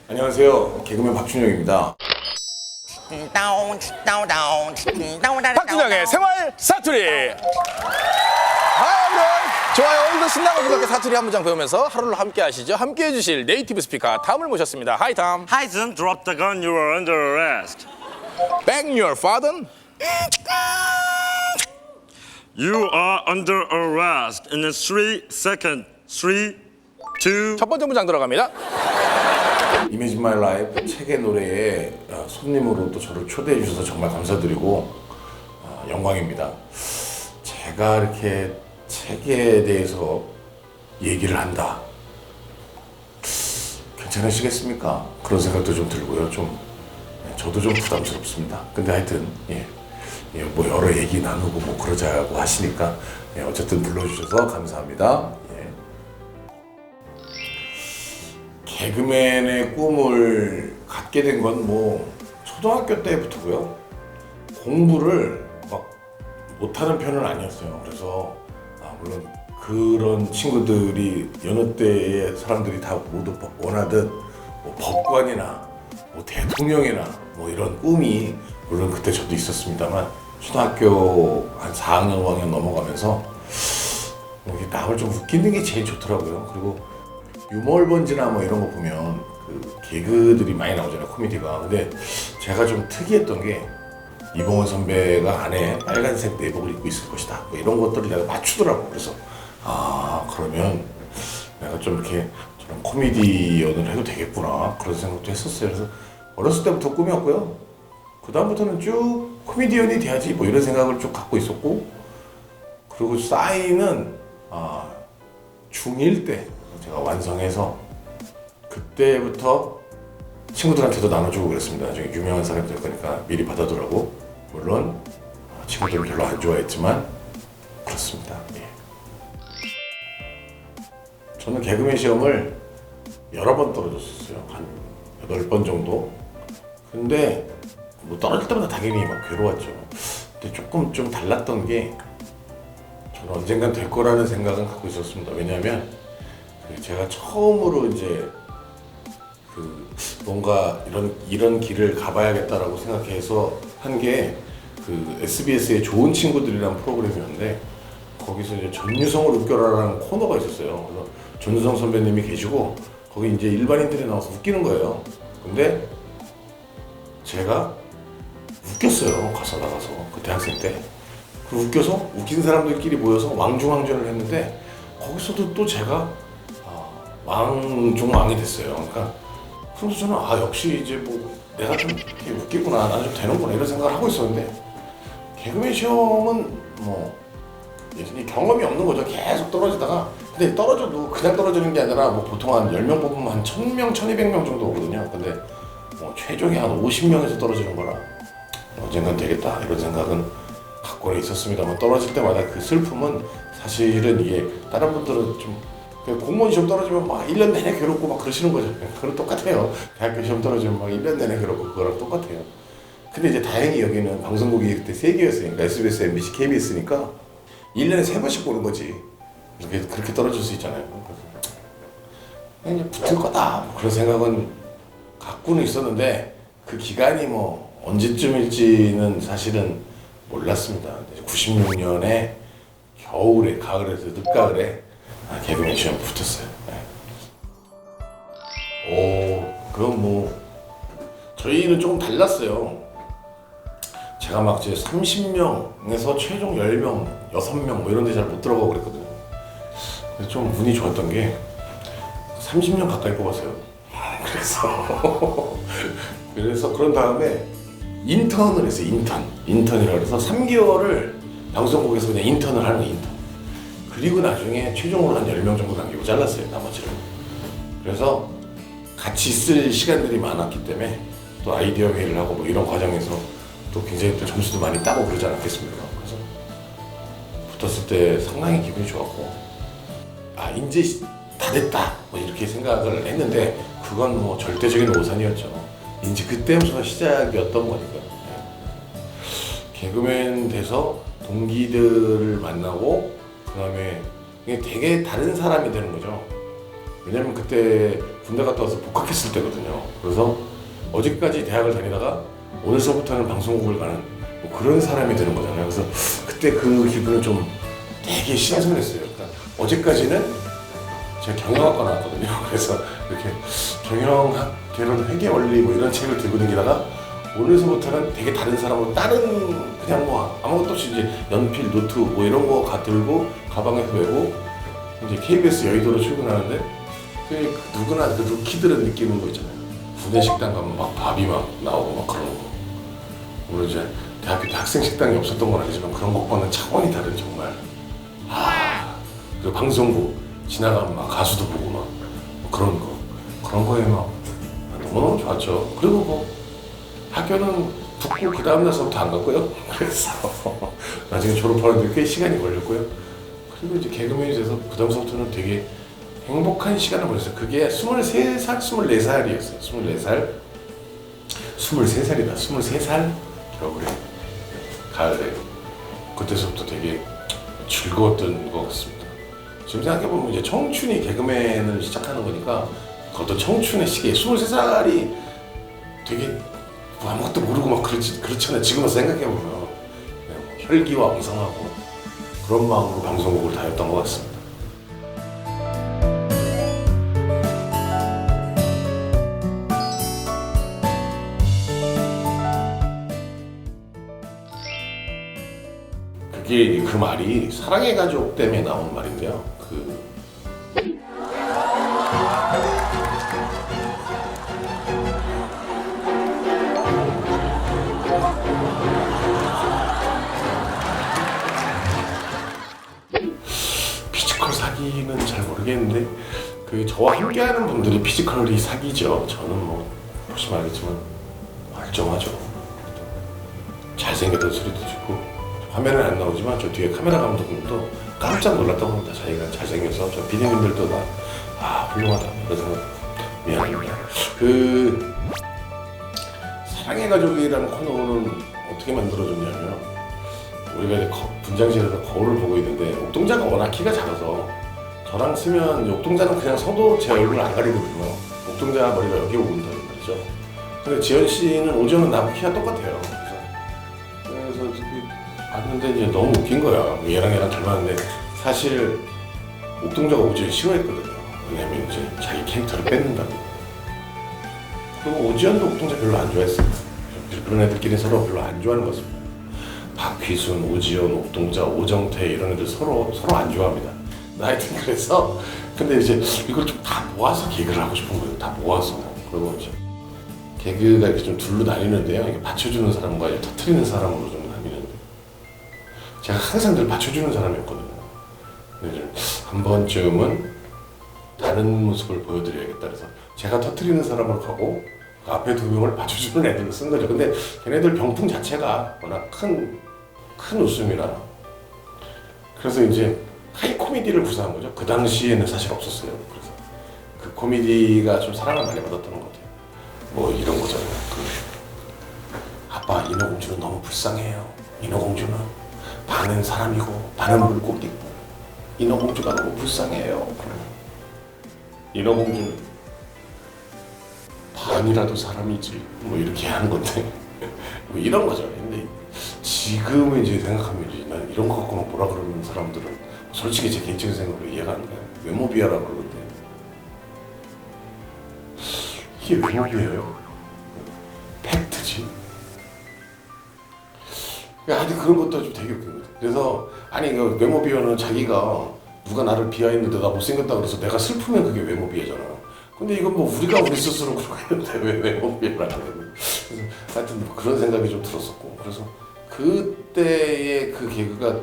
안녕하세요. 개그맨 박준영입니다. 박준영의 생활 사투리. 좋아요. 오늘도 신나고 즐겁게 사투리 한 문장 배우면서 하루를 함께 하시죠. 함께 해주실 네이티브 스피커 탐을 모셨습니다. Hi Tom. Tyson, drop the gun. You are under arrest. Bang your father. You are under arrest in 3 seconds. 3, 2. 첫 번째 문장 들어갑니다. Imagine My Life 책의 노래에 손님으로 또 저를 초대해 주셔서 정말 감사드리고 영광입니다. 제가 이렇게 책에 대해서 얘기를 한다. 괜찮으시겠습니까? 그런 생각도 좀 들고요. 저도 좀 부담스럽습니다. 근데 하여튼 뭐 여러 얘기 나누고 뭐 그러자고 하시니까 어쨌든 불러주셔서 감사합니다. 개그맨의 꿈을 갖게 된 건 뭐 초등학교 때부터고요. 공부를 막 못하는 편은 아니었어요. 그래서 물론 그런 친구들이 여느 때의 사람들이 다 모두 원하듯 뭐 법관이나 뭐 대통령이나 뭐 이런 꿈이 물론 그때 저도 있었습니다만 초등학교 한 4학년 5학년 넘어가면서 이렇게 남을 좀 웃기는 게 제일 좋더라고요. 그리고 유머월번지나 뭐 이런 거 보면 그 개그들이 많이 나오잖아요, 코미디가. 근데 제가 좀 특이했던 게 이봉원 선배가 안에 빨간색 내복을 입고 있을 것이다, 뭐 이런 것들을 내가 맞추더라고. 그래서 그러면 내가 좀 이렇게 저런 코미디언을 해도 되겠구나, 그런 생각도 했었어요. 그래서 어렸을 때부터 꿈이었고요. 그 다음부터는 쭉 코미디언이 돼야지 뭐 이런 생각을 쭉 갖고 있었고, 그리고 사인은 중1 때 제가 완성해서 그때부터 친구들한테도 나눠주고 그랬습니다. 나중에 유명한 사람이 될 거니까 미리 받아두라고. 물론 친구들은 별로 안 좋아했지만 그렇습니다. 저는 개그맨 시험을 여러 번 떨어졌었어요. 한 8번 정도. 근데 뭐 떨어질 때마다 당연히 막 괴로웠죠. 근데 조금 좀 달랐던 게 저는 언젠간 될 거라는 생각은 갖고 있었습니다. 왜냐하면 제가 처음으로 이제 뭔가 이런 길을 가봐야겠다라고 생각해서 한 게 SBS의 좋은 친구들이라는 프로그램이었는데, 거기서 이제 전유성을 웃겨라라는 코너가 있었어요. 그래서 전유성 선배님이 계시고 거기 이제 일반인들이 나와서 웃기는 거예요. 근데 제가 웃겼어요. 나가서 그 대학생 때. 그 웃겨서 웃긴 사람들끼리 모여서 왕중왕전을 했는데 거기서도 또 제가 왕중왕이 됐어요. 그러니까 그래서 저는 역시 이제 뭐 내가 좀 이렇게 웃기구나, 나는 좀 되는구나 이런 생각을 하고 있었는데, 개그맨 시험은 뭐 예전에 경험이 없는 거죠. 계속 떨어지다가. 근데 떨어져도 그냥 떨어지는 게 아니라 뭐 보통 한 10명 뽑으면 한 1000명, 1200명 정도 오거든요. 근데 뭐 최종이 한 50명에서 떨어지는 거라 언젠간 되겠다 이런 생각은 갖고는 있었습니다만, 떨어질 때마다 그 슬픔은 사실은 이게 다른 분들은 좀 공무원 시험 떨어지면 막 1년 내내 괴롭고 막 그러시는 거죠. 그거랑 똑같아요. 대학교 시험 떨어지면 막 1년 내내 괴롭고 그거랑 똑같아요. 근데 이제 다행히 여기는 방송국이 그때 3개였으니까 SBS, MBC, KBS니까 1년에 3번씩 보는 거지. 그렇게 떨어질 수 있잖아요. 그래서 이제 붙을 거다 뭐 그런 생각은 갖고는 있었는데, 그 기간이 뭐 언제쯤일지는 사실은 몰랐습니다. 96년에 겨울에, 가을에서 늦가을에 개그맨 시험 붙었어요. 그럼 뭐 저희는 조금 달랐어요. 제가 막 이제 30명에서 최종 10명, 6명 뭐 이런 데 잘 못 들어가고 그랬거든요. 근데 좀 운이 좋았던 게 30명 가까이 뽑았어요. 그래서 그런 다음에 인턴을 했어요. 인턴이라고 해서 3개월을 방송국에서 그냥 인턴을 하는 거예요. 인턴. 그리고 나중에 최종으로 한 10명 정도 남기고 잘랐어요, 나머지를. 그래서 같이 있을 시간들이 많았기 때문에 또 아이디어 회의를 하고 뭐 이런 과정에서 또 굉장히 또 점수도 많이 따고 그러지 않았겠습니까? 그래서 붙었을 때 상당히 기분이 좋았고, 이제 다 됐다 뭐 이렇게 생각을 했는데, 그건 뭐 절대적인 오산이었죠. 이제 그때부터 시작이었던 거니까. 개그맨 돼서 동기들을 만나고, 그 다음에 되게 다른 사람이 되는 거죠. 왜냐면 그때 군대 갔다 와서 복학했을 때거든요. 그래서 어제까지 대학을 다니다가 오늘서부터는 방송국을 가는 뭐 그런 사람이 되는 거잖아요. 그래서 그때 그 기분은 좀 되게 신선했어요. 그러니까 어제까지는 제가 경영학과 나왔거든요. 그래서 이렇게 경영학 개론 회계 원리 뭐 이런 책을 들고 다니다가 오늘서부터는 되게 다른 사람으로 다른 그냥 뭐 아무것도 없이 이제 연필, 노트 뭐 이런 거 들고 가방에서 메고 이제 KBS 여의도로 출근하는데 그 누구나 그 루키들은 느끼는 거 있잖아요. 군내 식당 가면 막 밥이 막 나오고 막 그런 거. 물론 이제 대학교 때 학생 식당이 없었던 건 아니지만 그런 것과는 차원이 다른 정말. 그 방송국 지나가면 막 가수도 보고 막 그런 거에 막 너무너무 좋았죠. 그리고 뭐 학교는 붙고 그 다음 날서부터 안 갔고요. 그래서 나중에 졸업하는데 꽤 시간이 걸렸고요. 그리고 이제 개그맨이 돼서 그 다음서부터는 되게 행복한 시간을 보냈어요. 그게 23살, 24살이었어요. 24살, 23살이다. 23살 겨울에, 가을에. 그때서부터 되게 즐거웠던 것 같습니다. 지금 생각해보면 이제 청춘이 개그맨을 시작하는 거니까 그것도 청춘의 시기에 23살이 되게 뭐 아무것도 모르고 막 그렇잖아요. 지금 와서 생각해보면 그냥 뭐 혈기왕성하고 그런 마음으로 방송국을 다녔던 것 같습니다. 그게 그 말이 사랑의 가족 때문에 나온 말인데요. 피지컬 사기는 잘 모르겠는데 저와 함께하는 분들이 피지컬이 사기죠. 저는 뭐 보시면 알겠지만 멀쩡하죠. 잘생겼던 소리도 듣고 화면은 안 나오지만 저 뒤에 카메라 감독님도 깜짝 놀랐다고 합니다. 자기가 잘생겨서 저 비디님들도 다 훌륭하다 그런 생각. 미안합니다. 사랑의 가족이라는 코너는 어떻게 만들어졌냐면 우리가 이제 분장실에서 거울을 보고 있는데 옥동자가 워낙 키가 작아서 저랑 쓰면 옥동자는 그냥 서도 제 얼굴을 안 가리거든요. 옥동자 머리가 여기 오고 있다는 말이죠. 근데 지현 씨는 오지현은 나하고 키가 똑같아요. 그래서 봤는데 이제 너무 웃긴 거야. 얘랑 닮았는데 사실 옥동자가 오지현 싫어했거든요. 왜냐면 이제 자기 캐릭터를 뺏는다고. 그리고 오지현도 옥동자 별로 안 좋아했어요. 그런 애들끼리 서로 별로 안 좋아하는 것 같습니다. 박휘순, 오지현, 옥동자, 오정태 이런 애들 서로 안 좋아합니다. 하여튼 그래서 근데 이제 이걸 좀 다 모아서 개그를 하고 싶은 거예요. 다 모아서. 그리고 이제 개그가 이렇게 좀 둘로 나뉘는데요. 이게 받쳐주는 사람과 이제 터트리는 사람으로 좀 나뉘는데 제가 항상 늘 받쳐주는 사람이었거든요. 근데 한 번쯤은 다른 모습을 보여드려야겠다 그래서 제가 터트리는 사람으로 가고 그 앞에 두 명을 받쳐주는 애들을 쓴 거죠. 근데 걔네들 병풍 자체가 워낙 큰 웃음이라 그래서 이제 하이 코미디를 구사한 거죠. 그 당시에는 사실 없었어요. 그래서 그 코미디가 좀 사랑을 많이 받았던 것 같아요. 뭐 이런 거잖아요. 아빠 인어공주는 너무 불쌍해요. 인어공주는 반은 사람이고 반은 물고기고 인어공주가 너무 불쌍해요. 인어공주는 반이라도 사람이지 뭐 이렇게 하는 건데 뭐 이런 거죠. 근데 지금은 이제 생각하면 이제 난 이런 거 갖고 뭐라 그러는 사람들은 솔직히 제 개인적인 생각으로 이해가 안 가요. 외모 비하라고 그러는데 이게 외모 비하예요? 팩트지. 하여튼 그런 것도 좀 되게 웃긴 거죠. 그래서 아니 그 외모 비하는 자기가 누가 나를 비하했는데 나 못생겼다 그래서 내가 슬프면 그게 외모 비하잖아. 근데 이건 뭐 우리가 우리 스스로 그러고 있는데 왜 외모 비하를 하는 거야. 그래서 하여튼 뭐 그런 생각이 좀 들었었고 그래서 그때의 그 개그가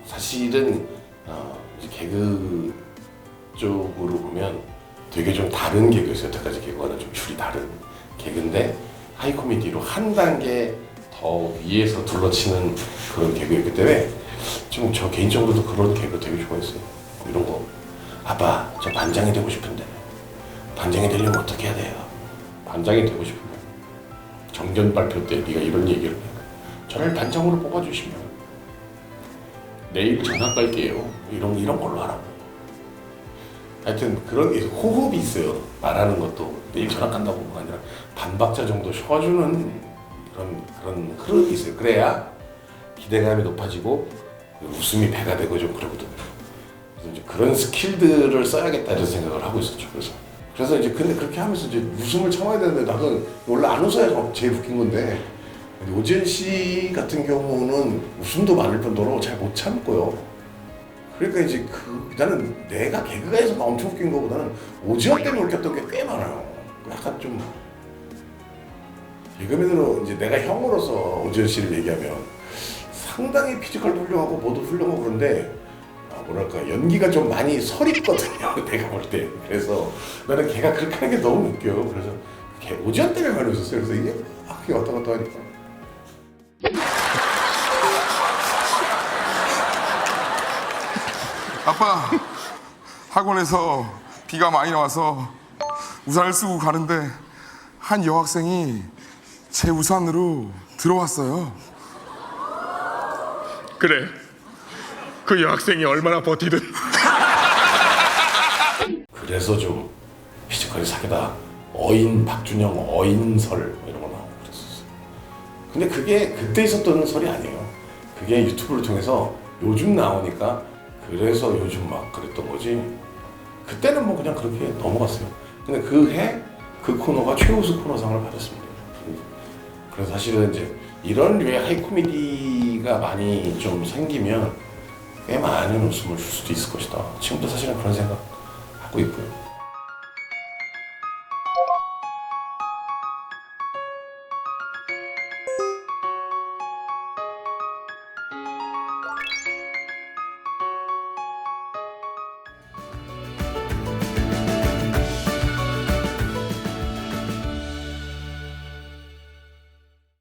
사실은 이제 개그 쪽으로 보면 되게 좀 다른 개그였어요. 여태까지 개그와는 좀 줄이 다른 개그인데 하이 코미디로 한 단계 더 위에서 둘러치는 그런 개그였기 때문에 좀 저 개인적으로도 그런 개그 되게 좋아했어요. 이런 거 아빠 저 반장이 되고 싶은데 반장이 되려면 어떻게 해야 돼요? 반장이 되고 싶으면 정전 발표 때 네가 이런 얘기를 해. 저를 반장으로 뽑아주시면 내일 전학 갈게요. 이런 걸로 하라고. 하여튼 그런 게 호흡이 있어요. 말하는 것도 내일 전화 간다고가 아니라 반박자 정도 쉬어주는 그런 흐름이 있어요. 그래야 기대감이 높아지고 웃음이 배가 되고 좀 그러거든요. 그래서 이제 그런 스킬들을 써야겠다 이런 생각을 하고 있었죠. 그래서 이제 근데 그렇게 하면서 이제 웃음을 참아야 되는데 나도 원래 안 웃어야 제일 웃긴 건데 오지은 씨 같은 경우는 웃음도 많을 뿐더러 잘 못 참고요. 그러니까 이제 나는 내가 개그가 해서 막 엄청 웃긴 거보다는 오지은 때문에 웃겼던 게 꽤 많아요. 약간 좀 개그맨으로 이제 내가 형으로서 오지은 씨를 얘기하면 상당히 피지컬도 훌륭하고 뭐도 훌륭하고 그런데 뭐랄까 연기가 좀 많이 서립거든요. 내가 볼 때. 그래서 나는 걔가 그렇게 하는 게 너무 웃겨. 그래서 걔 오지은 때문에 많이 웃었어요. 그래서 이게 그게 왔다 갔다 하니까. 아빠, 학원에서 비가 많이 나와서 우산을 쓰고 가는데 한 여학생이 제 우산으로 들어왔어요. 그래. 그 여학생이 얼마나 버티든. 그래서 좀 피지컬이 사기다. 어인 박준영 어인설 이런 거 나오고 그랬었어요. 근데 그게 그때 있었던 설이 아니에요. 그게 유튜브를 통해서 요즘 나오니까 그래서 요즘 막 그랬던 거지. 그때는 뭐 그냥 그렇게 넘어갔어요. 근데 그 해 그 코너가 최우수 코너상을 받았습니다. 그래서 사실은 이제 이런 류의 하이 코미디가 많이 좀 생기면 꽤 많은 웃음을 줄 수도 있을 것이다. 지금도 사실은 그런 생각 하고 있고요.